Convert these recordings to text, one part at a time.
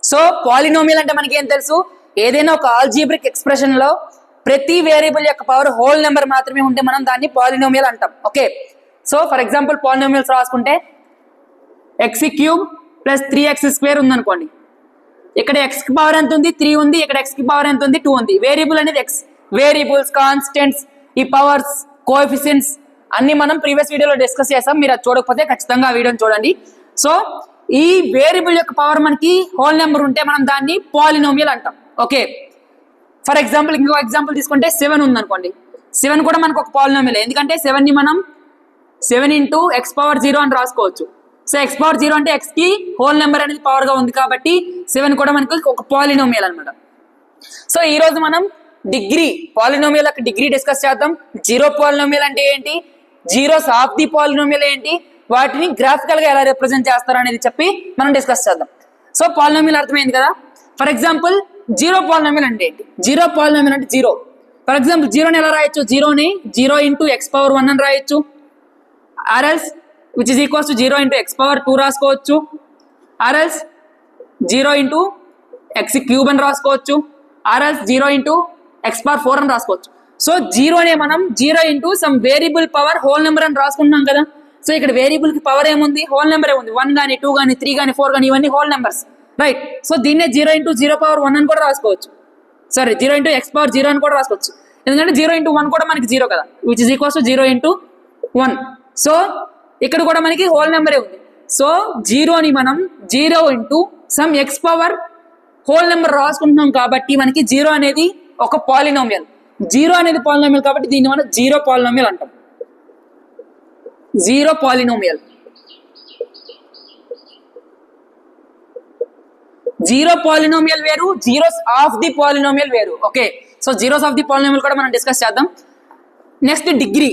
So polynomial అంటే మనకి ఏం తెలుసు, ఏదైనా ఒక ఆల్జీబ్రిక్ ఎక్స్ప్రెషన్ లో ప్రతి వేరియబుల్ యొక్క పవర్ హోల్ నెంబర్ మాత్రమే ఉంటే మనం దాన్ని పాలినోమియల్ అంటాం. Okay, so for example polynomials రాసుకుంటే ఎక్స్ క్యూబ్ ప్లస్ 3x² ఉందనుకోండి. ఇక్కడ ఎక్స్ కి పవర్ ఎంత ఉంది, 3 ఉంది. ఇక్కడ ఎక్స్ కి పవర్ ఎంత ఉంది, 2 ఉంది. వేరియబుల్ అనేది ఎక్స్. వేరియబుల్స్, కాన్స్టెంట్స్, ఈ పవర్స్, కోఎఫిషియెంట్స్ అన్ని మనం ప్రీవియస్ వీడియోలో డిస్కస్ చేసాం. మీరు అది చూడకపోతే ఖచ్చితంగా ఆ వీడియోని చూడండి. సో ఈ వేరియబుల్ యొక్క పవర్ మనకి హోల్ నెంబర్ ఉంటే మనం దాన్ని పాలినోమియల్ అంటాం. ఓకే, ఫర్ ఎగ్జాంపుల్ ఇంకో ఎగ్జాంపుల్ తీసుకుంటే 7 ఉందనుకోండి. 7 కూడా మనకు ఒక పాలినోమియల్, ఎందుకంటే 7 ని మనం 7 × x⁻0 అని రాసుకోవచ్చు. సో x⁻0 అంటే x కి హోల్ నెంబర్ అనేది పవర్ గా ఉంది కాబట్టి 7 కూడా మనకి ఒక పాలినోమియల్ అనమాట. సో ఈ రోజు మనం డిగ్రీ పాలినోమియల్ యొక్క డిగ్రీ డిస్కస్ చేద్దాం. జీరో పాలినోమియల్ అంటే ఏంటి, జీరోస్ ఆఫ్ ది పాలినోమియల్ ఏంటి, వాటిని గ్రాఫికల్ గా ఎలా రిప్రజెంట్ చేస్తారు అనేది చెప్పి మనం డిస్కస్ చేద్దాం. సో పాలినోమియల్ అర్థమైంది కదా. ఫర్ ఎగ్జాంపుల్ జీరో పాలినోమియల్ అంటే ఏంటి, జీరో పాలినోమియల్ అంటే జీరో. ఫర్ ఎగ్జాంపుల్ జీరోని ఎలా రాయొచ్చు, జీరోని 0 × x⁻1 అని రాయొచ్చు. ఆర్ఎల్స్ which is equals to 0 × x⁻2 రాసుకోవచ్చు. ఆర్ఎల్స్ 0 × x³ అని రాసుకోవచ్చు. ఆర్ఎల్స్ 0 × x⁻4 అని రాసుకోవచ్చు. సో జీరోనే మనం 0 × some variable power whole number అని రాసుకుంటున్నాం కదా. సో ఇక్కడ వేరియబుల్ కి పవర్ ఏముంది, హోల్ నెంబర్ ఏముంది. 1 కానీ 2 కానీ 3 కానీ 4 కానీ ఇవన్నీ హోల్ నెంబర్స్, రైట్. సో దీన్నే 0 × 0⁻1 అని కూడా రాసుకోవచ్చు. సారీ 0 × x⁻0 అని కూడా రాసుకోవచ్చు, ఎందుకంటే 0 × 1 కూడా మనకి 0 కదా, which is equals to 0 × 1. So ఇక్కడ కూడా మనకి హోల్ నెంబరే ఉంది. సో జీరోని మనం 0 × sum x power whole number రాసుకుంటున్నాం కాబట్టి మనకి జీరో అనేది ఒక పాలినోమియల్. జీరో అనేది పాలినోమియల్ కాబట్టి దీన్ని మనం జీరో పాలినోమియల్ అంటాం. జీరో పాలినోమియల్, జీరో పాలినోమియల్ వేరు, జీరోస్ ఆఫ్ ది పాలినోమియల్ వేరు. Okay, so zeros of the polynomial కూడా మనం డిస్కస్ చేద్దాం. Next degree.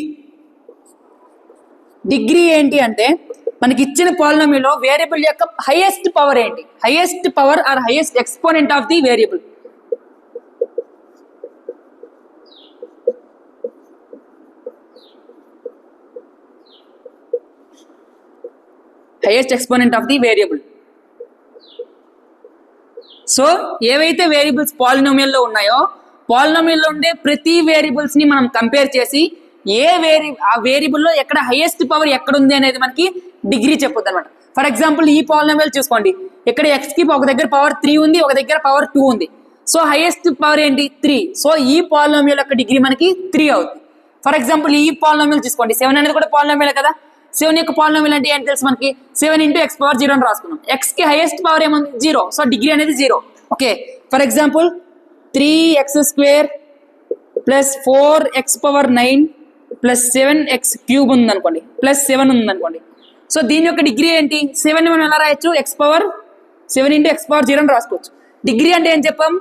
డిగ్రీ ఏంటి అంటే మనకి ఇచ్చిన పాలినోమియల్ లో వేరియబుల్ యొక్క హైయెస్ట్ పవర్ ఏంటి, highest power or highest exponent of the variable. Highest exponent of the variable. So ఏవైతే వేరియబుల్స్ పాలినోమియల్ లో ఉన్నాయో పాలినోమియల్ లో ఉండే ప్రతి వేరియబుల్స్ ని మనం కంపేర్ చేసి ఆ వేరియబుల్ లో ఎక్కడ హైయెస్ట్ పవర్ ఎక్కడ ఉంది అనేది మనకి డిగ్రీ చెప్పొద్దు అనమాట. ఫర్ ఎగ్జాంపుల్ ఈ పాలినోమియల్ చూసుకోండి, ఇక్కడ ఎక్స్ కి ఒక దగ్గర పవర్ 3 ఉంది, ఒక దగ్గర పవర్ 2 ఉంది. సో హైయెస్ట్ పవర్ ఏంటి, 3. సో ఈ పాలినోమియల్ యొక్క డిగ్రీ మనకి 3 అవుతుంది. ఫర్ ఎగ్జాంపుల్ ఈ పాలినోమియల్ చూసుకోండి, 7 అనేది కూడా పాలినోమియల్ కదా. 7 యొక్క పాలినోమియల్ అంటే ఏంటి తెలుసు మనకి, 7 × x⁻0 అని రాసుకున్నాం. ఎక్స్ కి హైయెస్ట్ పవర్ ఏముంది, 0. సో డిగ్రీ అనేది 0. Okay, for example 3x² + 4x⁻9 + 7x³ ఉందనుకోండి, +7 ఉందనుకోండి. సో దీని యొక్క డిగ్రీ ఏంటి, 7 మనం ఎలా రాయొచ్చు, 7 × x⁻0 అని రాసుకోవచ్చు. డిగ్రీ అంటే ఏం చెప్పాం,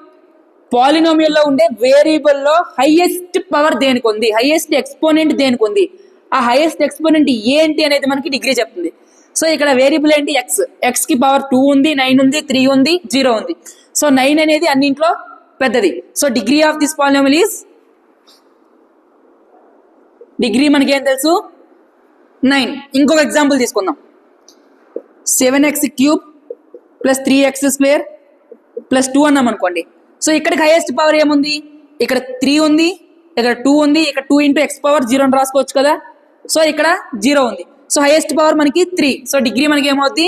పాలినోమియల్ లో ఉండే వేరియబుల్ లో హైయెస్ట్ పవర్ దేనికి ఉంది, హైయెస్ట్ ఎక్స్పోనెంట్ దేనికి ఉంది, ఆ హైయెస్ట్ ఎక్స్పోనెంట్ ఏంటి అనేది మనకి డిగ్రీ చెప్తుంది. సో ఇక్కడ వేరియబుల్ ఏంటి, ఎక్స్ కి పవర్ 2 ఉంది, 9 ఉంది, 3 ఉంది, 0 ఉంది. సో 9 అనేది అన్నింట్లో పెద్దది. So degree of this polynomial is, degree మనకి ఏం తెలుసు, 9. ఇంకొక ఎగ్జాంపుల్ తీసుకుందాం. 7x³ + 3x² + 2 అన్నాం అనుకోండి. సో ఇక్కడికి హైయెస్ట్ పవర్ ఏముంది, ఇక్కడ 3 ఉంది, ఇక్కడ 2 ఉంది, ఇక్కడ 2 × x⁻0 అని రాసుకోవచ్చు కదా. సో ఇక్కడ 0 ఉంది. సో హైయెస్ట్ పవర్ మనకి 3. సో డిగ్రీ మనకి ఏమవుతుంది,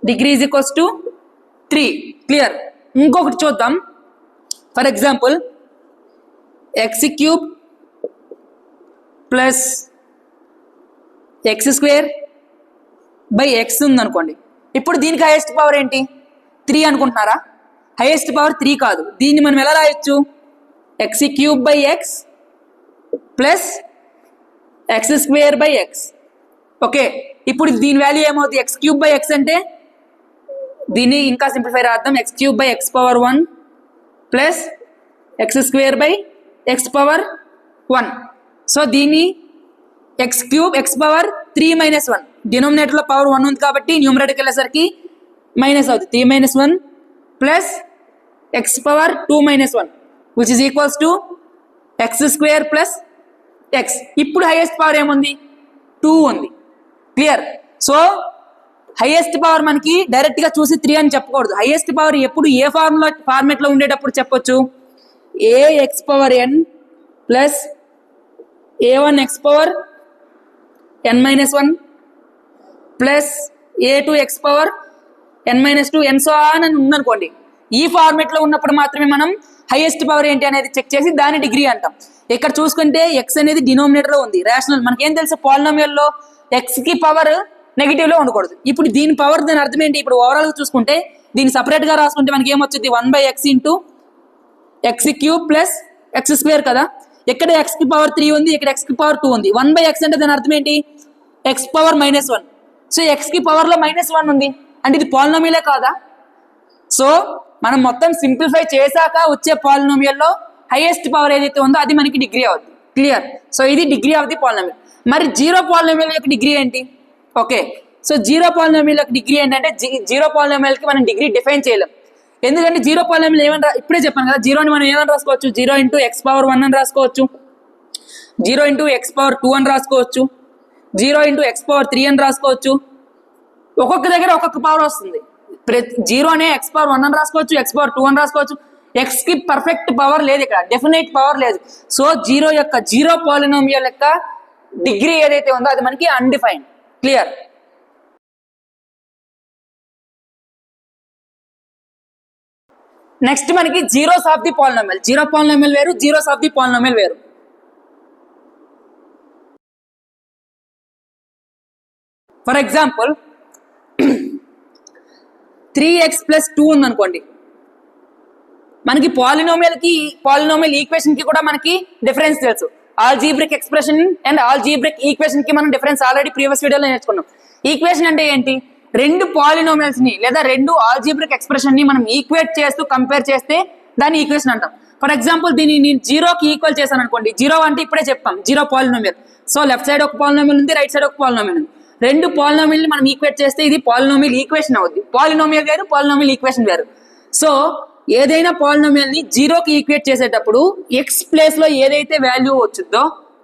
degree is equals to 3. Clear. ఇంకొకటి చూద్దాం. For example x³ + x² / x ఉందనుకోండి. ఇప్పుడు దీనికి హైయెస్ట్ పవర్ ఏంటి, 3 అనుకుంటున్నారా? హైయెస్ట్ పవర్ 3 కాదు. దీన్ని మనం ఎలా రాయొచ్చు, x³ / x + x² / x. Okay, ఇప్పుడు దీని వాల్యూ ఏమవుతుంది, x³ / x అంటే దీన్ని ఇంకా సింప్లిఫై రాద్దాం, x³ / x⁻1 + x² / x⁻1. So దీన్ని x³ x⁻3 - 1, డినోమినేటర్ లో పవర్ 1 ఉంది కాబట్టి న్యూమరేటర్కి వెళ్ళేసరికి మైనస్ అవుతుంది. 3 - 1 + x⁻2 - 1 which is equals to x² + x. ఇప్పుడు హైయెస్ట్ పవర్ ఏముంది, 2 ఉంది. క్లియర్. సో హైయెస్ట్ పవర్ మనకి డైరెక్ట్ గా చూసి 3 అని చెప్పకూడదు. హైయెస్ట్ పవర్ ఎప్పుడు ఏ ఫార్మేట్ లో ఉండేటప్పుడు చెప్పొచ్చు, ax power n plus a1x power n-1 plus a2x power n-2 and so on అని ఉందనుకోండి. ఈ ఫార్మేట్ లో ఉన్నప్పుడు మాత్రమే మనం హైయెస్ట్ పవర్ ఏంటి అనేది చెక్ చేసి దాని డిగ్రీ అంటాం. ఇక్కడ చూసుకుంటే x అనేది డినోమినేటర్ లో ఉంది, రేషనల్. మనకేం తెలుసు, పాలినోమియల్ లో x కి పవర్ నెగిటివ్ లో ఉండకూడదు. ఇప్పుడు దీని పవర్, దాని అర్థం ఏంటి, ఇప్పుడు ఓవరాల్ గా చూసుకుంటే దీన్ని సపరేట్ గా రాసుకుంటే మనకి ఏమొచ్చింది, 1/x into x³ plus x² కదా. ఇక్కడ x కి పవర్ 3 ఉంది, ఇక్కడ x కి పవర్ 2 ఉంది. 1/x అంటే దాని అర్థం ఏంటి, x పవర్ -1. సో x కి పవర్ లో -1 ఉంది అంటే ఇది పాలినోమియలే కాదా. సో మనం మొత్తం సింప్లిఫై చేశాక వచ్చే పాలినోమియల్ లో హైయెస్ట్ పవర్ ఏదైతే ఉందో అది మనకి డిగ్రీ అవుతుంది. క్లియర్. సో ఇది డిగ్రీ ఆఫ్ ది పాలినోమియల్. మరి జీరో పాలినోమియల్ యొక్క డిగ్రీ ఏంటి? ఓకే, సో జీరో పాలినోమియల్ యొక్క డిగ్రీ ఏంటంటే జీరో పాలినోమియల్ కి మనం డిగ్రీ డిఫైన్ చేయలేం. ఎందుకంటే జీరో పాలినోమియల్ ఏమని ఇప్పుడే చెప్పాను కదా, జీరోని మనం ఏమని రాసుకోవచ్చు, 0 ఇంటూ x పవర్ 1 అని రాసుకోవచ్చు, 0 ఇంటూ x పవర్ 2 అని రాసుకోవచ్చు, 0 ఇంటూ x పవర్ 3 అని రాసుకోవచ్చు. ఒక్కొక్క దగ్గర ఒక్కొక్క పవర్ వస్తుంది. జీరోనే x పవర్ 1 అని రాసుకోవచ్చు, x పవర్ 2 అని రాసుకోవచ్చు. x కి పర్ఫెక్ట్ పవర్ లేదు, ఇక్కడ డెఫినెట్ పవర్ లేదు. సో జీరో పాలినోమియల్ యొక్క డిగ్రీ ఏదైతే ఉందో అది మనకి అన్డిఫైన్డ్. క్లియర్. నెక్స్ట్ మనకి zeros of the polynomial. Zero polynomial వేరు, జీరోస్ ఆఫ్ ది పాలినోమియల్ వేరు. ఫర్ ఎగ్జాంపుల్ 3x ప్లస్ 2 ఉందనుకోండి. మనకి పాలినోమియల్ ఈక్వేషన్ కి కూడా మనకి డిఫరెన్స్ తెలుసు. Algebraic expression and algebraic equation కి మనం డిఫరెన్స్ ఆల్రెడీ ప్రీవియస్ వీడియోలో నేర్చుకున్నాం. ఈక్వేషన్ అంటే ఏంటి, రెండు పాలినోమియల్స్ ని లేదా రెండు ఆల్జీబ్రిక్ ఎక్స్ప్రెషన్ ని మనం ఈక్వేట్ చేస్తూ కంపేర్ చేస్తే దాన్ని ఈక్వేషన్ అంటాం. ఫర్ ఎగ్జాంపుల్ దీన్ని నేను జీరోకి ఈక్వల్ చేశాను అనుకోండి. జీరో అంటే ఇప్పుడే చెప్తాం, zero polynomial. So left side ఒక పాలినోమియల్ ఉంది, రైట్ సైడ్ ఒక పాలినోమియల్ ఉంది. రెండు పాలినోమియల్ ని మనం ఈక్వేట్ చేస్తే ఇది పాలినోమియల్ ఈక్వేషన్ అవుద్ది. పాలినోమియల్ వేరు, పాలినోమియల్ ఈక్వేషన్ వేరు. సో ఏదైనా పాలినోమియల్ ని జీరోకి ఈక్వేట్ చేసేటప్పుడు ఎక్స్ ప్లేస్ లో ఏదైతే వాల్యూ వచ్చిందో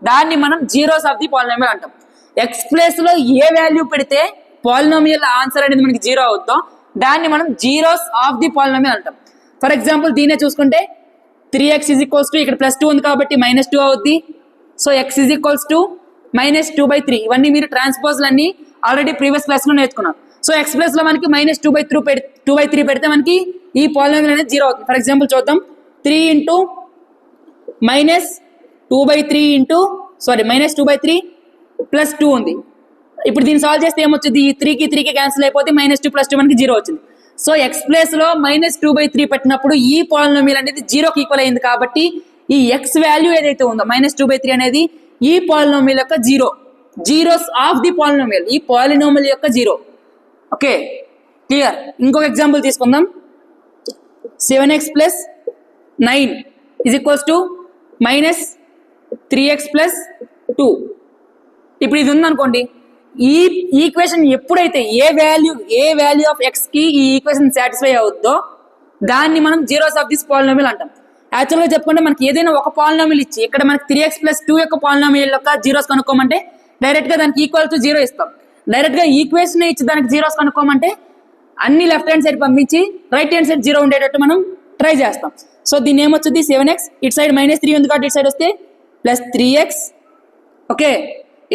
దాన్ని మనం జీరోస్ ఆఫ్ ది పాలినోమియల్ అంటాం. ఎక్స్ ప్లేస్ లో ఏ వాల్యూ పెడితే పాలినోమియల్ ఆన్సర్ అనేది మనకి జీరో అవుతుందో దాన్ని మనం జీరోస్ ఆఫ్ ది పాలినోమియల్ అంటాం. ఫర్ ఎగ్జాంపుల్ దీనే చూసుకుంటే 3x = ఇక్కడ +2 ఉంది కాబట్టి -2 అవుద్ది. So x -2/3. ఇవన్నీ మీరు ట్రాన్స్పోజ్లన్నీ ఆల్రెడీ ప్రీవియస్ క్లాస్ లో నేర్చుకున్నాం. సో x ప్లస్ లో మనకి -2/3 పెడితే మనకి ఈ పాలినోమియల్ అనేది జీరో అవుతుంది. ఫర్ ఎగ్జాంపుల్ చూద్దాం, 3 ఇంటూ -2/3 ప్లస్ 2 ఉంది. ఇప్పుడు దీన్ని సాల్వ్ చేస్తే ఏమొచ్చింది, ఈ 3కి క్యాన్సిల్ అయిపోతే -2 + 2 మనకి జీరో వచ్చింది. సో ఎక్స్ ప్లేస్ లో -2/3 పెట్టినప్పుడు ఈ పాలినోమియల్ అనేది జీరోకి ఈక్వల్ అయింది కాబట్టి ఈ ఎక్స్ వాల్యూ ఏదైతే ఉందో -2/3 అనేది ఈ పాలినోమియల్ యొక్క జీరోస్ ఆఫ్ ది పాలినోమియల్, ఈ పాలినోమియల్ యొక్క జీరో. Okay, clear. ఇంకొక ఎగ్జాంపుల్ తీసుకుందాం. 7x + 9 = -3x + 2. ఇప్పుడు ఇది ఉందనుకోండి. ఈ ఈక్వేషన్ ఎప్పుడైతే ఏ వాల్యూ ఆఫ్ ఎక్స్ కి ఈ ఈక్వేషన్ సాటిస్ఫై అవుద్దో దాన్ని మనం జీరోస్ ఆఫ్ దిస్ పాలినోమియల్ అంటాం. యాక్చువల్గా చెప్పుకుంటే మనకి ఏదైనా ఒక పాలినోమియల్ ఇచ్చి ఇక్కడ మనకి 3x + 2 యొక్క పాలినోమియల్ యొక్క జీరోస్ కనుక్కోమంటే డైరెక్ట్ గా దానికి ఈక్వల్ టు 0 ఇస్తాం. డైరెక్ట్ గా ఈక్వేషన్ ఇచ్చి దానికి జీరోస్ కనుక్కోమంటే అన్ని లెఫ్ట్ హ్యాండ్ సైడ్ పంపించి రైట్ హ్యాండ్ సైడ్ 0 ఉండేటట్టు మనం ట్రై చేస్తాం. సో దీన్ని ఏమొచ్చింది, 7x, ఇటు సైడ్ -3 ఉంది కాబట్టి ఇటు సైడ్ వస్తే +3x. ఓకే,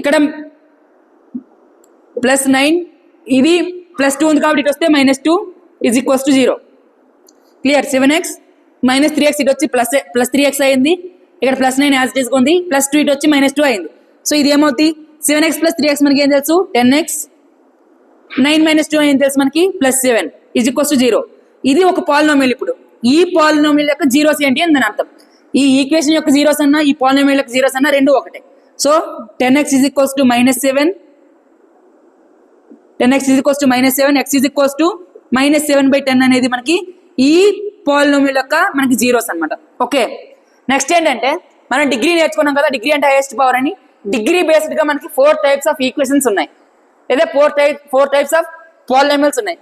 ఇక్కడ +9, ఇది +2 ఉంది కాబట్టి ఇటు వస్తే -2 = 0. క్లియర్. 7x -3x ఇటు వచ్చి +3x అయింది. ఇక్కడ +9 యాజ్ ఇట్ ఈస్ ఉంది, +2 ఇటు వచ్చి -2 అయింది. సో ఇది ఏమవుతుంది, 7x + 3x మనకి ఏం తెలుసు, 10x. 9 - 2 ఏం తెలుసు మనకి, +7 = 0. ఇది ఒక పాలినోమియల్. ఇప్పుడు ఈ పాలినోమియల్ యొక్క జీరోస్ ఏంటి అని దాని అర్థం. ఈ ఈక్వేషన్ యొక్క జీరోస్ అన్నా ఈ పాలినోమియల్ యొక్క జీరోస్ అన్నా రెండు ఒకటే. సో 10x = -7, 10x = -7, x = -7/10 అనేది మనకి ఈ పాలినోమియల్ యొక్క మనకి జీరోస్ అన్నమాట. ఓకే, నెక్స్ట్ ఏంటంటే మనం డిగ్రీ నేర్చుకున్నాం కదా, డిగ్రీ అంటే హైయెస్ట్ పవర్ అని. డిగ్రీ బేస్డ్ గా మనకి 4 types ఆఫ్ ఈక్వేషన్స్ ఉన్నాయి, లేదా 4 types ఆఫ్ పాలినోమియల్స్ ఉన్నాయి.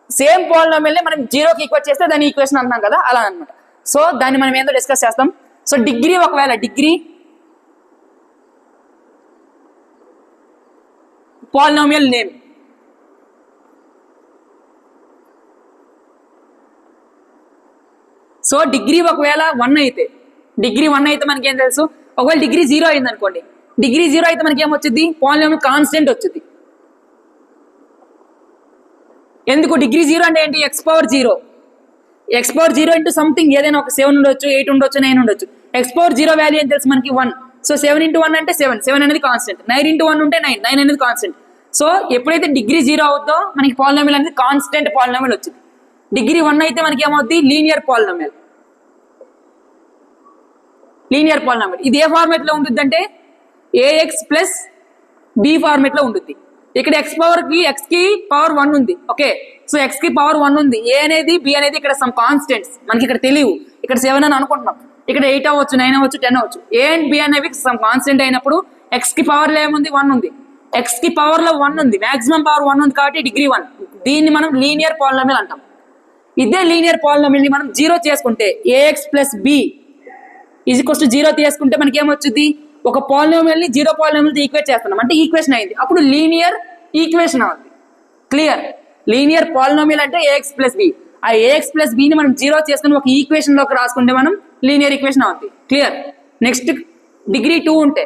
సేమ్ పాలినోమియల్ ని మనం జీరోకి ఈక్వేట్ చేస్తే దాని ఈక్వేషన్ అంటున్నాం కదా, అలా అనమాట. సో దాన్ని మనం ఏందో డిస్కస్ చేస్తాం. సో డిగ్రీ, ఒకవేళ degree polynomial name, so degree ఒకవేళ 1 అయితే, డిగ్రీ 1 అయితే మనకి ఏం తెలుసు, ఒకవేళ డిగ్రీ 0 అయింది అనుకోండి, డిగ్రీ 0 అయితే మనకి ఏమొచ్చింది, పాలినామియల్ కాన్స్టెంట్ వచ్చింది. ఎందుకు డిగ్రీ 0 అంటే ఏంటి, x power 0, x power 0 into something, ఏదైనా ఒక 7 ఉండొచ్చు, 8 ఉండొచ్చు, 9 ఉండొచ్చు. x పవర్ 0 వాల్యూ ఏం తెలుసు మనకి 1. సో 7 ఇంటూ 1 అంటే 7, 7 అనేది కాన్స్టెంట్. 9 ఇంటూ 1 ఉంటే 9, 9 అనేది కాన్స్టెంట్. సో ఎప్పుడైతే డిగ్రీ 0 అవుతుందో మనకి పాలినామియల్ అనేది కాన్స్టెంట్ పాలినామియల్ వచ్చింది. డిగ్రీ 1 అయితే మనకి ఏమవుద్ది, లీనియర్ పాలినామియల్. లీనియర్ పాలినామియల్ ఇది ఏ ఫార్మేట్ లో ఉంటుంది అంటే ax ప్లస్ b ఫార్మేట్ లో ఉంటుంది. ఇక్కడ x కి పవర్ 1 ఉంది. ఓకే, సో x కి పవర్ 1 ఉంది, a అనేది b అనేది ఇక్కడ సమ్ కాన్స్టెంట్స్ మనకి ఇక్కడ తెలియవు. ఇక్కడ 7 అని అనుకుంటున్నాం, ఇక్కడ 8 అవ్వచ్చు, 9 అవ్వచ్చు, 10 అవ్వచ్చు. a అండ్ b అనేవి సమ్ కాన్స్టెంట్ అయినప్పుడు x కి పవర్ లో ఏముంది, 1 ఉంది. x కి పవర్ లో 1 ఉంది, మాక్సిమం పవర్ 1 ఉంది కాబట్టి డిగ్రీ 1. దీన్ని మనం లీనియర్ పాలినామియల్ అంటాం. ఇదే లీనియర్ పాలినామియల్ ని మనం 0 చేసుకుంటే ax plus b is equals to 0 తీసుకుంటే మనకి ఏమొచ్చుద్ది, ఒక పాలినామియల్ ని 0 పాలినామియల్ తో ఈక్వేట్ చేస్తున్నాం అంటే ఈక్వేషన్ అయింది, అప్పుడు లీనియర్ ఈక్వేషన్ అవుతుంది. క్లియర్, లీనియర్ పాలినామియల్ అంటే ax ప్లస్ b. ఆ ax ప్లస్ b ని మనం 0 చేసుకుని ఒక ఈక్వేషన్ లోకి రాసుకుంటే మనం లీనియర్ ఈక్వేషన్ అవుతుంది. క్లియర్. నెక్స్ట్ డిగ్రీ 2 ఉంటే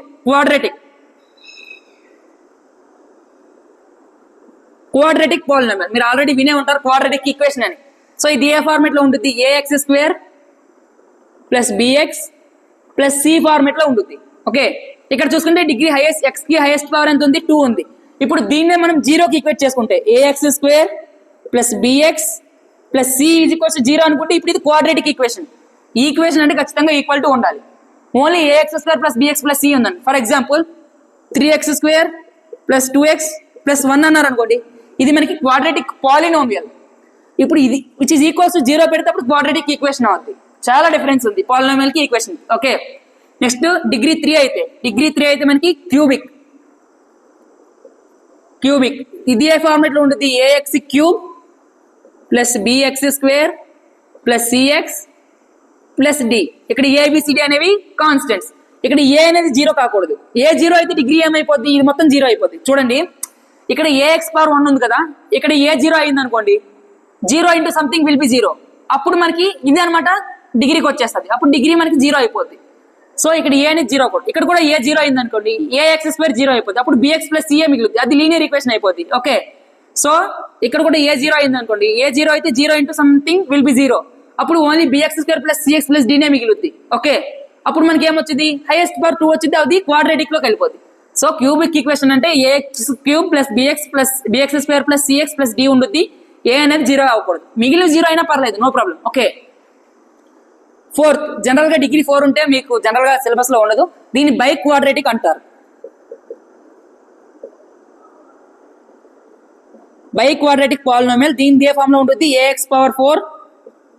క్వాడ్రాటిక్ పాలినామియల్, మీరు ఆల్రెడీ వినే ఉంటారు క్వాడ్రాటిక్ ఈక్వేషన్ అని. సో ఇది ఏ ఫార్మేట్ లో ఉంటుంది, ax square plus bx plus c format లో ఉంటుంది. ఓకే, ఇక్కడ చూసుకుంటే డిగ్రీ హైయెస్ట్, x కి హైయెస్ట్ పవర్ ఎంత ఉంది, 2 ఉంది. ఇప్పుడు దీన్నే మనం 0కి ఈక్వేట్ చేసుకుంటే ax square plus bx plus c is equals to 0 అనుకుంటే ఇప్పుడు ఇది క్వాడ్రాటిక్ ఈక్వేషన్. ఈ ఈక్వేషన్ అంటే ఖచ్చితంగా ఈక్వల్ టు ఉండాలి. Only ax square plus bx plus c ఉందండి. For example 3x square plus 2x plus 1 అన్నారు అనుకోండి, ఇది మనకి క్వాడ్రాటిక్ పాలినోమియల్. ఇప్పుడు ఇది విచ్ ఈజ్ ఈక్వల్స్ టు 0 పెడితే అప్పుడు క్వాడ్రాటిక్ ఈక్వేషన్ అవుతుంది. చాలా డిఫరెన్స్ ఉంది పాలినోమియల్ కి ఈక్వేషన్. ఓకే, నెక్స్ట్ డిగ్రీ 3 అయితే మనకి క్యూబిక్ ఇది ఏ ఫార్మేట్ లో ఉంటుంది, ax cube plus bx square plus cx plus d. ఇక్కడ abcd అనేవి కాన్స్టెంట్స్. ఇక్కడ a అనేది 0 కాకూడదు. a 0 అయితే డిగ్రీ ఏమైపోద్ది, ఇది మొత్తం 0 అయిపోద్ది. చూడండి, ఇక్కడ ax పవర్ 1 ఉంది కదా, ఇక్కడ a 0 అయింది అనుకోండి, 0 ఇంటూ సంథింగ్ విల్ బి 0. అప్పుడు మనకి ఇది అనమాట డిగ్రీకి వచ్చేస్తుంది, అప్పుడు డిగ్రీ మనకి 0 అయిపోద్ది. సో ఇక్కడ ఏ అనేది 0 కూడా, ఇక్కడ కూడా ఏ 0 అయింది అనుకోండి, ax స్క్వేర్ 0 అయిపోద్ది, అప్పుడు bx ప్లస్ ca మిగులుతుంది, అది లీనియర్ ఈక్వేషన్ అయిపోద్ది. ఓకే, సో ఇక్కడ కూడా ఏ 0 అయింది అనుకోండి, ఏ 0 అయితే 0 ఇంటూ సంథింగ్ విల్ బి 0, అప్పుడు only bx square plus cx plus d నే మిగులుద్ది. ఓకే, అప్పుడు మనకి ఏమొచ్చింది, హైయెస్ట్ పవర్ 2 వచ్చింది, అది క్వాడ్రాటిక్ లోకి వెళ్ళిపోద్ది. సో క్యూబిక్ ఈక్వేషన్ అంటే ax cube plus bx square plus cx plus d ఉంటుంది. ఏ అనేది 0 అవ్వకూడదు, మిగిలిన 0 అయినా పర్లేదు, no problem. Okay, 4th general గా డిగ్రీ 4 ఉంటే మీకు జనరల్ గా సిలబస్ లో ఉండదు, దీన్ని బై క్వాడ్రాటిక్ అంటారు. బై క్వాడ్రాటిక్ పాలినోమియల్ దీని ఏ ఫామ్ లో ఉంటుంది, ax power 4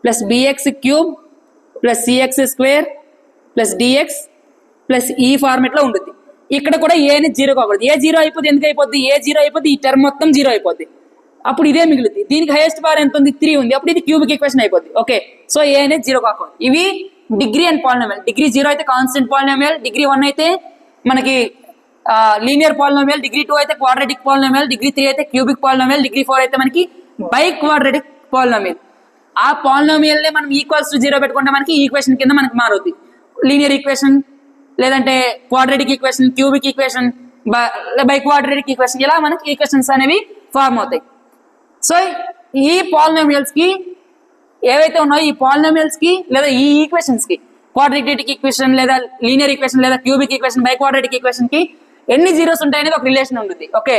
plus bx cube plus cx square plus dx plus ఈ ఫార్మేట్ లో ఉంటుంది. ఇక్కడ కూడా ఏ అనేది 0 కాకూడదు, ఏ 0 అయిపోద్ది, ఎందుకు అయిపోద్ది, ఏ 0 అయిపోద్ది, ఈ టర్మ్ మొత్తం 0 అయిపోద్ది, అప్పుడు ఇదే మిగులుతుంది. దీనికి హైయెస్ట్ పవర్ ఎంత ఉంది, 3 ఉంది, అప్పుడు ఇది క్యూబిక్ ఈక్వేషన్ అయిపోద్ది. ఓకే, సో ఏ అనేది 0 కాకూడదు. ఇవి డిగ్రీ అండ్ పాలినోమియల్. డిగ్రీ 0 అయితే కాన్స్టెంట్ పాలినోమియల్, డిగ్రీ 1 అయితే మనకి లీనియర్ పాలినోమియల్, డిగ్రీ 2 అయితే క్వాడ్రాటిక్ పాలినోమియల్, డిగ్రీ 3 అయితే క్యూబిక్ పాలినోమియల్, డిగ్రీ 4 అయితే మనకి బై క్వాడ్రాటిక్ పాలినోమియల్. ఆ పాలినోమియల్ నే మనం ఈక్వల్స్ టు 0 పెట్టుకుంటే మనకి ఈక్వేషన్ కింద మనకి మారుద్ది. లీనియర్ ఈక్వేషన్, లేదంటే quadratic equation, cubic equation, by quadratic equation, ఇలా మనకి ఈక్వేషన్స్ అనేవి ఫార్మ్ అవుతాయి. సో ఈ పాలినోమియల్స్ కి ఏవైతే ఉన్నాయో, ఈ పాలినోమియల్స్ కి లేదా ఈ ఈక్వేషన్స్ కి, క్వాడ్రాటిక్ ఈక్వేషన్ లేదా లీనియర్ ఈక్వేషన్ లేదా cubic equation, by quadratic equation కి ఎన్ని జీరోస్ ఉంటాయి అనేది ఒక రిలేషన్ ఉంటుంది. Okay,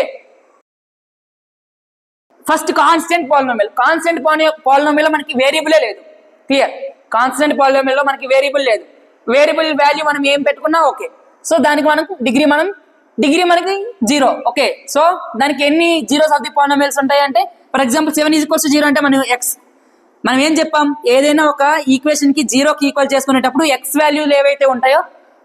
first constant polynomial. Constant polynomial లో మనకి వేరియబులే లేదు. క్లియర్, కాన్స్టెంట్ పాలినోమియల్ లో మనకి వేరియబుల్ లేదు, వేరియబుల్ వాల్యూ మనం ఏం పెట్టుకున్నా ఓకే. సో దానికి మనకు డిగ్రీ మనకి 0. ఓకే, సో దానికి ఎన్ని జీరోస్ ఆఫ్ ది పాలినోమియల్స్ ఉంటాయి అంటే, for example 7 is equals to 0 అంటే మనం ఏం చెప్పాం, ఏదైనా ఒక ఈక్వేషన్ కి 0కి ఈక్వల్ చేసుకునేటప్పుడు ఎక్స్ వాల్యూలు ఏవైతే ఉంటాయో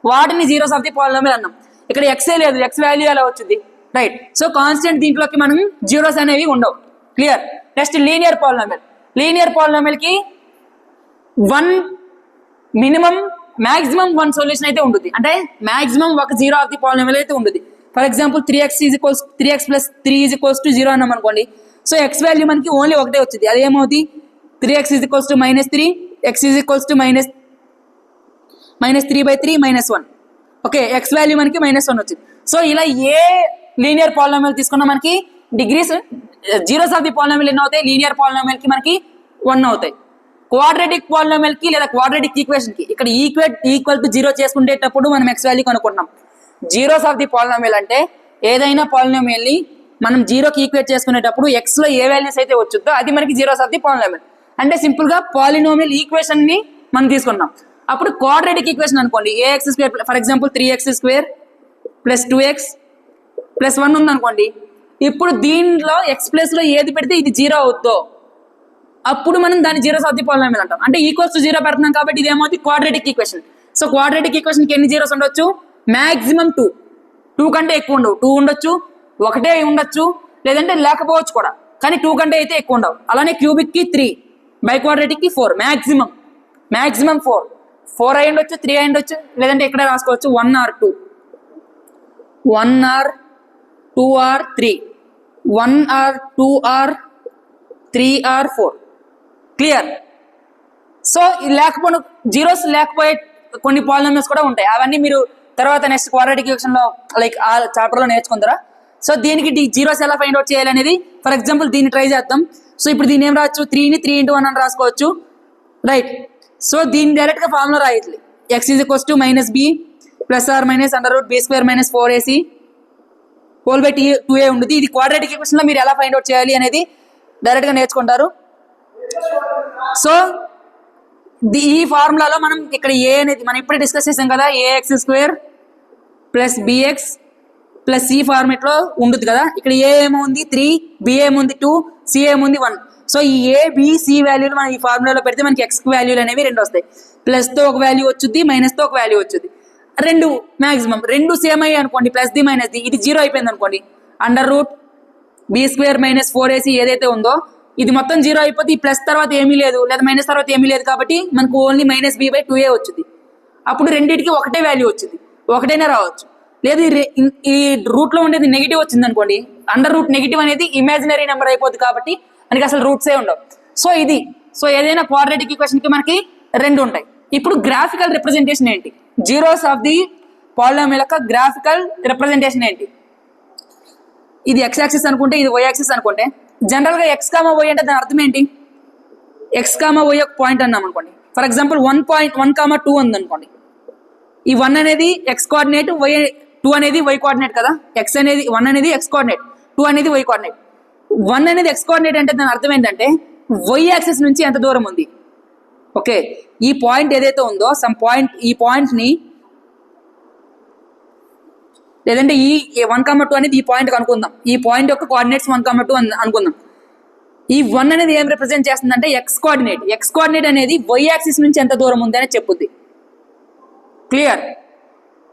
వాటిని జీరోస్ ఆఫ్ ది పాలినోమియల్ అన్నాం. ఇక్కడ ఎక్సే లేదు, ఎక్స్ వాల్యూ ఎలా వచ్చింది, రైట్. సో కాన్స్టెంట్ దీంట్లోకి మనం జీరోస్ అనేవి ఉండవు. క్లియర్. నెక్స్ట్ లీనియర్ పాలినోమియల్ కి 1 మినిమం మాక్సిమం 1 సొల్యూషన్ అయితే ఉంటుంది, అంటే మాక్సిమం ఒక 0 ఆఫ్ ది పాలినోమియల్ అయితే ఉంటుంది. For example 3x plus 3 is equals to 0 అన్నాం అనుకోండి, సో ఎక్స్ వాల్యూ మనకి ఓన్లీ ఒకటే వచ్చింది, అదేమవుతుంది, 3x is equals to -3, X is equals to minus 3/3 -1. Okay, X value మనకి -1 వచ్చింది. సో ఇలా ఏ లీనియర్ పాలినామియల్ తీసుకున్నా మనకి degrees zeros of the polynomial ఎన్ని అవుతాయి, లీనియర్ పాలినామియల్ కి మనకి 1 అవుతాయి. క్వాడ్రాటిక్ పాలినామియల్ కి లేదా క్వాడ్రాటిక్ ఈక్వేషన్ కి ఇక్కడ ఈక్వల్ టు 0 చేసుకునేటప్పుడు మనం ఎక్స్ వాల్యూ కనుక్కుంటున్నాం. జీరోస్ ఆఫ్ ది పాలినామియల్ అంటే ఏదైనా పాలినామియల్ ని మనం 0కి ఈక్వేట్ చేసుకునేటప్పుడు ఎక్స్ లో ఏ వాల్యూస్ అయితే వచ్చుద్దో అది మనకి జీరోస్ ఆఫ్ ది పాలినామియల్. అంటే సింపుల్ గా పాలినామియల్ ఈక్వేషన్ ని మనం తీసుకున్నాం. అప్పుడు క్వాడ్రాటిక్ ఈక్వేషన్ అనుకోండి, ax square for example 3x² + 2x + 1 ఉంది అనుకోండి. ఇప్పుడు దీంట్లో ఎక్స్ ప్లస్ లో ఏది పెడితే ఇది 0 అవుద్దో అప్పుడు మనం దాన్ని జీరోస్ ఆఫ్ ది పాలినామియల్ అంటాం. అంటే ఈక్వల్స్ టు 0 పెడుతున్నాం కాబట్టి ఇది ఏమవుతుంది, quadratic equation. So quadratic equation కి ఎన్ని జీరోస్ ఉండొచ్చు, మాక్సిమం 2 కంటే ఎక్కువ ఉండవు. 2 ఉండొచ్చు, ఒకటే ఉండొచ్చు, లేదంటే లేకపోవచ్చు కూడా, కానీ 2 కంటే అయితే ఎక్కువ ఉండవు. అలానే క్యూబిక్ కి 3, బైక్వాడ్రాటిక్ కి 4, మాక్సిమం 4 అయి ఉండొచ్చు, 3 అయి ఉండొచ్చు, లేదంటే ఇక్కడ రాసుకోవచ్చు 1 or 2, 1 or 2 or 3, 1 or 2 or 3 or 4. Clear? So లేకపోతే జీరోస్ లేకపోయే కొన్ని పాలినామియల్స్ కూడా ఉంటాయి. అవన్నీ మీరు తర్వాత నెక్స్ట్ క్వాడ్రాటిక్ ఈక్వేషన్ లో లైక్ ఆ చాప్టర్ లో నేర్చుకుంటారా. సో దీనికి జీరోస్ ఎలా ఫైండ్ అవుట్ చేయాలి అనేది ఫర్ ఎగ్జాంపుల్ దీన్ని ట్రై చేద్దాం. సో ఇప్పుడు దీన్ని ఏం రావచ్చు, 3ని 3 × 1 అని రాసుకోవచ్చు, రైట్. సో దీన్ని డైరెక్ట్ గా ఫార్ములా రాయట్లేదు. X is equals to -b + or -√b² - 4ac whole by 2a ఉంటుంది. ఇది క్వాడ్రాటిక్ ఈక్వేషన్ లో మీరు ఎలా ఫైండ్ అవుట్ చేయాలి అనేది డైరెక్ట్ గా నేర్చుకుంటారు. సో ఈ ఫార్ములాలో మనం ఇక్కడ ఏ అనేది మనం ఇప్పుడే డిస్కస్ చేసాం కదా, ax² + bx + c ఫార్మేట్ లో ఉంటుంది కదా. ఇక్కడ ఏ ఏముంది 3, b ఏముంది 2, c ఏముంది 1. సో ఈ ఏ బి సి వాల్యూలు మనం ఈ ఫార్ములాలో పెడితే మనకి ఎక్స్ వాల్యూలు అనేవి 2 వస్తాయి. ప్లస్ తో ఒక వాల్యూ వచ్చుద్ది, మైనస్ తో ఒక వాల్యూ వచ్చుద్ది. రెండు మాక్సిమం 2 సేమ్ అయ్యి అనుకోండి, ప్లస్ ది మైనస్ ది, ఇది 0 అయిపోయింది అనుకోండి, √b² - 4ac ఏదైతే ఉందో ఇది మొత్తం 0 అయిపోతే ఈ ప్లస్ తర్వాత ఏమీ లేదు, లేదా మైనస్ తర్వాత ఏమీ లేదు, కాబట్టి మనకు ఓన్లీ -b/2a వచ్చింది. అప్పుడు రెండింటికి ఒకటే వాల్యూ వచ్చింది, ఒకటైనా రావచ్చు. లేదు ఈ రూట్ లో ఉండేది నెగిటివ్ వచ్చింది అనుకోండి, √ నెగిటివ్ అనేది ఇమాజినరీ నెంబర్ అయిపోతుంది, కాబట్టి మనకి అసలు రూట్సే ఉండవు. సో ఏదైనా క్వాడ్రాటిక్ ఈక్వేషన్ కి మనకి 2 ఉంటాయి. ఇప్పుడు గ్రాఫికల్ రిప్రజెంటేషన్ ఏంటి, జీరోస్ ఆఫ్ ది పాలినామియల్ యొక్క గ్రాఫికల్ రిప్రజెంటేషన్ ఏంటి? ఇది x యాక్సిస్ అనుకుంటే, ఇది y యాక్సిస్ అనుకుంటే, జనరల్ గా x, y అంటే దాని అర్థం ఏంటి? x, y ఒక పాయింట్ అన్నాం అనుకోండి. ఫర్ ఎగ్జాంపుల్ 1,2 ఉంది అనుకోండి. ఈ 1 అనేది x కోఆర్డినేట్, 2 అనేది y కోఆర్డినేట్ కదా. 1 అనేది x కోఆర్డినేట్, 2 అనేది y కోఆర్డినేట్. 1 అనేది x కోఆర్డినేట్ అంటే దాని అర్థం ఏంటంటే y యాక్సిస్ నుంచి ఎంత దూరం ఉంది. ఓకే, ఈ పాయింట్ ఏదైతే ఉందో ఈ పాయింట్ ని, లేదంటే ఈ 1,2 అనేది ఈ పాయింట్ అనుకుందాం, ఈ పాయింట్ యొక్క కోఆర్డినేట్స్ 1,2 అనుకుందాం. ఈ 1 అనేది ఏం రిప్రజెంట్ చేస్తుందంటే ఎక్స్ కోఆర్డినేట్ అనేది y యాక్సిస్ నుంచి ఎంత దూరం ఉంది అని చెప్పుద్ది. క్లియర్?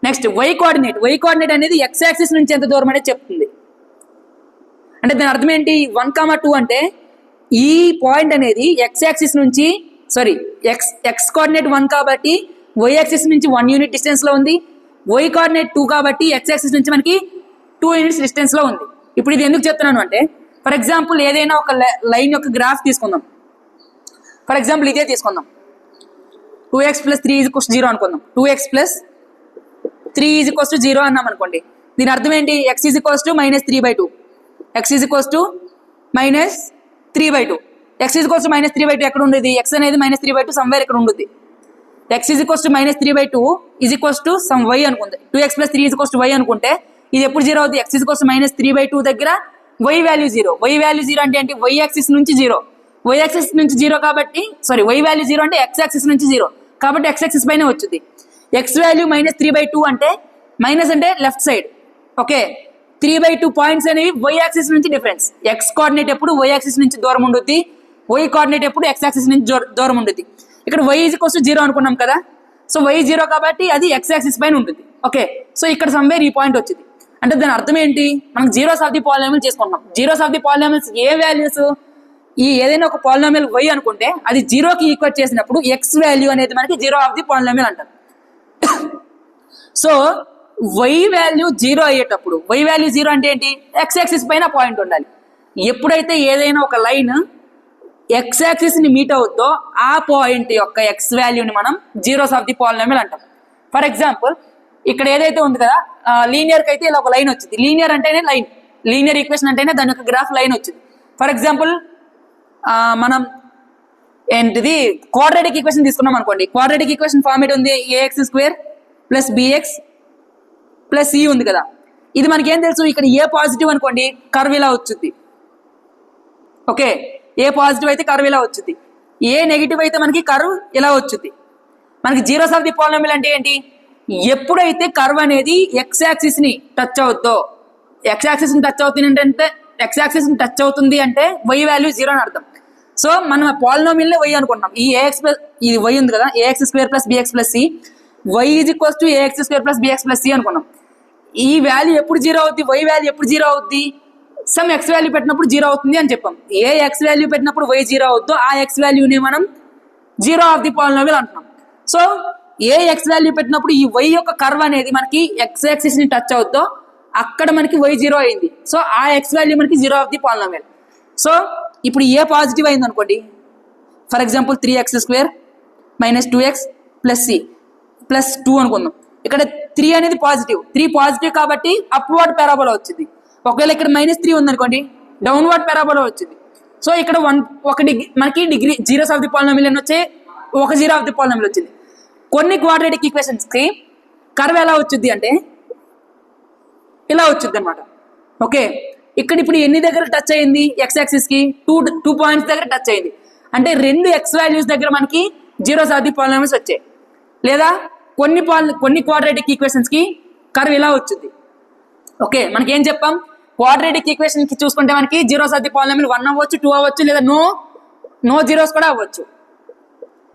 నెక్స్ట్ y కోఆర్డినేట్ అనేది x యాక్సిస్ నుంచి ఎంత దూరం అనేది చెప్తుంది. అంటే దాని అర్థం ఏంటి, 1,2 అంటే ఈ పాయింట్ అనేది x యాక్సిస్ నుంచి ఎక్స్ కోఆర్డినేట్ 1 కాబట్టి y యాక్సిస్ నుంచి 1 యూనిట్ డిస్టెన్స్ లో ఉంది, y కోఆర్డినేట్ 2 కాబట్టి x యాక్సిస్ నుంచి మనకి 2 యూనిట్స్ డిస్టెన్స్ లో ఉంది. ఇప్పుడు ఇది ఎందుకు చెప్తున్నాను అంటే, ఫర్ ఎగ్జాంపుల్ ఏదైనా ఒక లైన్ యొక్క గ్రాఫ్ తీసుకుందాం. ఫర్ ఎగ్జాంపుల్ ఇదే తీసుకుందాం, 2x + 3 = 0 అనుకుందాం. 2x + 3 = 0 అన్నాం అనుకోండి. దీని అర్థం ఏంటి, x = -3/2, x = -3/2. x = -3/2 ఎక్కడ ఉండేది, x అనేది -3/2 సమ్వేర్ ఇక్కడ ఉంటుంది. x = -3/2 సమ్ y అనుకుంది. 2x + 3 = y అనుకుంటే ఇది ఎప్పుడు 0 అవుతుంది, x = -3/2 దగ్గర y వాల్యూ 0. y వాల్యూ 0 అంటే ఏంటి, y యాక్సిస్ నుంచి 0, y యాక్సిస్ నుంచి 0 కాబట్టి y వాల్యూ 0 అంటే x యాక్సిస్ నుంచి 0 కాబట్టి x యాక్సిస్ పైన వచ్చింది. x వాల్యూ -3/2 అంటే మైనస్ అంటే లెఫ్ట్ సైడ్. ఓకే, 3/2 పాయింట్స్ అనేవి y యాక్సిస్ నుంచి డిఫరెన్స్. x కోఆర్డినేట్ ఎప్పుడు y యాక్సిస్ నుంచి దూరం ఉంటుంది, y కోఆర్డినేట్ ఎప్పుడు x యాక్సిస్ నుంచి దూరం ఉంటుంది. ఇక్కడ y = 0 అనుకున్నాం కదా. సో y 0 కాబట్టి అది x యాక్సిస్ పైన ఉంటుంది. ఓకే, సో ఇక్కడ సమ్వేర్ ఈ పాయింట్ వచ్చింది. అంటే దాని అర్థం ఏంటి, మనం జీరోస్ ఆఫ్ ది పాలినామియల్ చేసుకుంటాం. Zeros of the polynomials A values, ఈ ఏదైనా ఒక పాలినామియల్ y అనుకుంటే అది 0కి ఈక్వల్ చేసినప్పుడు x వాల్యూ అనేది మనకి 0 ఆఫ్ ది పాలినామియల్ అంటారు. సో y వాల్యూ 0 అయ్యేటప్పుడు, y వాల్యూ 0 అంటే ఏంటి, x యాక్సిస్ పైన పాయింట్ ఉండాలి. ఎప్పుడైతే ఏదైనా ఒక లైన్ ఎక్స్ యాక్సిస్ ని మీట్ అవుద్దో ఆ పాయింట్ యొక్క ఎక్స్ వాల్యూని మనం జీరోస్ ఆఫ్ ది పాలినామియల్ అంటాం. ఫర్ ఎగ్జాంపుల్ ఇక్కడ ఏదైతే ఉంది కదా లీనియర్ కి అయితే ఇలా ఒక లైన్ వచ్చింది. లీనియర్ అంటేనే లైన్, లీనియర్ ఈక్వేషన్ అంటేనే దాని యొక్క గ్రాఫ్ లైన్ వచ్చింది. ఫర్ ఎగ్జాంపుల్ మనం ఏంటిది క్వాడ్రాటిక్ ఈక్వేషన్ తీసుకున్నాం అనుకోండి. క్వాడ్రాటిక్ ఈక్వేషన్ ఫార్మేట్ ఉంది ax square plus bx plus c ఉంది కదా. ఇది మనకి ఏం తెలుసు, ఇక్కడ ఏ పాజిటివ్ అనుకోండి కర్వ్ ఇలా వచ్చింది. ఓకే, ఏ పాజిటివ్ అయితే కర్వ్ ఇలా వచ్చింది, ఏ నెగిటివ్ అయితే మనకి కర్వ్ ఇలా వచ్చింది. మనకి జీరోస్ ఆఫ్ ది పాలినామియల్ అంటే ఏంటి, ఎప్పుడైతే కర్వ్ అనేది ఎక్స్ యాక్సిస్ ని టచ్ అవుద్దో, ఎక్స్ యాక్సిస్ ని టచ్ అవుతుంది అంటే ఎక్స్ యాక్సిస్ ని టచ్ అవుతుంది అంటే వై వాల్యూ 0 అని అర్థం. సో మనం పాలినామియల్ వై అనుకుంటున్నాం. ఈ ఏఎక్స్ ప్లస్ ఇది వై ఉంది కదా, ax square plus bx plus c, y is equals to ax square plus bx plus c అనుకున్నాం. ఈ వాల్యూ ఎప్పుడు 0 అవుద్ది, వై వాల్యూ ఎప్పుడు 0 అవుద్ది, సమ్ ఎక్స్ వాల్యూ పెట్టినప్పుడు 0 అవుతుంది అని చెప్పాం. ఏ ఎక్స్ వాల్యూ పెట్టినప్పుడు వై 0 అవుద్దో ఆ ఎక్స్ వాల్యూని మనం జీరో ఆఫ్ ది పాలినామియల్ అంటున్నాం. సో ఏ ఎక్స్ వాల్యూ పెట్టినప్పుడు ఈ వై యొక్క కర్వ్ అనేది మనకి ఎక్స్ యాక్సిస్ ని టచ్ అవుద్దో అక్కడ మనకి వై 0 అయింది. సో ఆ ఎక్స్ వాల్యూ మనకి zero of the polynomial. So ఇప్పుడు ఏ పాజిటివ్ అయింది అనుకోండి, for example 3x square minus 2x plus c plus 2 అనుకుందాం. ఇక్కడ 3 అనేది పాజిటివ్, 3 పాజిటివ్ కాబట్టి అప్వర్డ్ పారాబోలా వచ్చింది. ఒకవేళ ఇక్కడ -3 ఉందనుకోండి డౌన్వర్డ్ పారాబోలా వచ్చింది. సో ఇక్కడ మనకి degree zeros of the polynomial అని వచ్చే ఒక జీరో ఆఫ్ ది పాలినామియల్ వచ్చింది. కొన్ని క్వాడ్రాటిక్ ఈక్వేషన్స్ కి కర్వ్ ఎలా వచ్చింది అంటే ఇలా వచ్చింది అనమాట. ఓకే, ఇక్కడ ఇప్పుడు ఎన్ని దగ్గర టచ్ అయింది, ఎక్స్ యాక్సిస్ కి టూ పాయింట్స్ దగ్గర టచ్ అయింది. అంటే రెండు ఎక్స్ వాల్యూస్ దగ్గర మనకి జీరోస్ ఆఫ్ ది పాలినామియల్స్ వచ్చాయి. లేదా కొన్ని క్వాడ్రాటిక్ ఈక్వేషన్స్ కి కర్వ్ ఇలా వచ్చింది. ఓకే, మనకి ఏం చెప్పాం, క్వాడ్రాటిక్ ఈక్వేషన్ కి చూసుకుంటే మనకి జీరోస్ ఆఫ్ ది పాలినామియల్ 1 అవ్వచ్చు, 2 అవ్వచ్చు, లేదా నో జీరోస్ కూడా అవ్వచ్చు.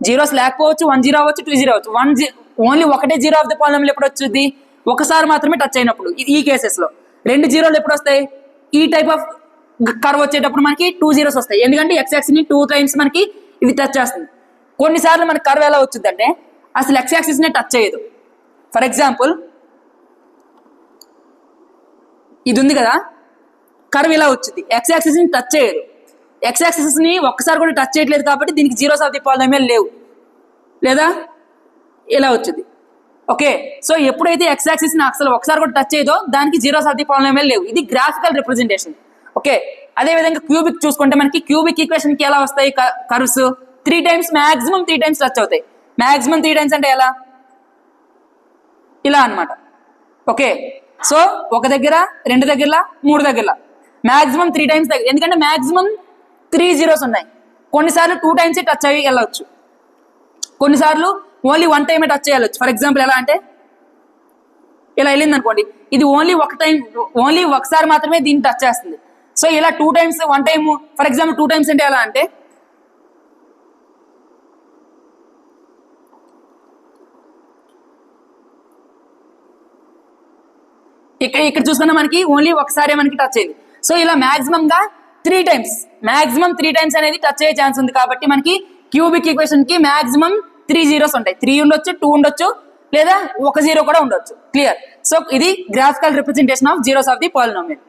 జీరోస్ లేకపోవచ్చు, 1 0 అవ్వచ్చు, 2 0 అవ్వచ్చు. ఓన్లీ ఒకటే జీరో ఆఫ్ ది పాలినామియల్ ఎప్పుడు వచ్చింది, ఒకసారి మాత్రమే టచ్ అయినప్పుడు. ఈ కేసెస్ లో 2 జీరోలు ఎప్పుడు వస్తాయి, ఈ టైప్ ఆఫ్ కర్వ్ వచ్చేటప్పుడు మనకి 2 జీరోస్ వస్తాయి. ఎందుకంటే ఎక్స్ యాక్సిస్ ని 2 టైమ్స్ మనకి ఇది టచ్ చేస్తుంది. కొన్నిసార్లు మనకి కర్వ్ ఎలా వచ్చింది అంటే అసలు ఎక్స్ యాక్సిస్ నే టచ్ చేయదు. ఫర్ ఎగ్జాంపుల్ ఇది ఉంది కదా, కర్వ్ ఇలా వచ్చింది, ఎక్స్ యాక్సిస్ ని టచ్ చేయదు. ఎక్స్ యాక్సిస్ ని ఒక్కసారి కూడా టచ్ చేయట్లేదు కాబట్టి దీనికి జీరోస్ ఆఫ్ ది పాలినామియల్ లేవు. లేదా ఇలా వచ్చింది. ఓకే, సో ఎప్పుడైతే ఎక్స్ యాక్సిస్ ని అసలు ఒకసారి కూడా టచ్ చేయదో దానికి జీరోస్ ఆఫ్ ది పాలినామియల్ లేవు. ఇది గ్రాఫికల్ రిప్రజెంటేషన్. ఓకే, అదే విధంగా క్యూబిక్ చూసుకుంటే మనకి క్యూబిక్ ఈక్వేషన్ కి ఎలా వస్తాయి curves, 3 times maximum 3 times touch అవుతాయి. మాక్సిమం 3 టైమ్స్ అంటే ఎలా, ఇలా అన్నమాట. ఓకే, సో ఒక దగ్గర, 2 దగ్గర, 3 దగ్గర మాక్సిమం 3 టైమ్స్ దగ్గర, ఎందుకంటే మాక్సిమం 3 జీరోస్ ఉన్నాయి. కొన్నిసార్లు 2 టైమ్స్ టచ్ అయ్యి వెళ్ళవచ్చు, కొన్నిసార్లు ఓన్లీ 1 టైమే టచ్ చేయాలచ్చు. ఫర్ ఎగ్జాంపుల్ ఎలా అంటే ఇలా వెళ్ళింది అనుకోండి, ఇది ఓన్లీ ఒకసారి మాత్రమే దీన్ని టచ్ చేస్తుంది. సో ఇలా 2 times 1 time, for example 2 times అంటే ఎలా అంటే ఇక్కడ చూసుకున్నా మనకి ఓన్లీ ఒకసారి మనకి టచ్ అయింది. సో ఇలా మాక్సిమం గా 3 టైమ్స్ అనేది టచ్ అయ్యే ఛాన్స్ ఉంది. కాబట్టి మనకి క్యూబిక్ ఈక్వేషన్ కి మాక్సిమం 3 జీరోస్ ఉంటాయి. 3 ఉండొచ్చు, 2 ఉండొచ్చు, లేదా 1 జీరో కూడా ఉండొచ్చు. క్లియర్. సో ఇది graphical representation of zeros of the polynomial.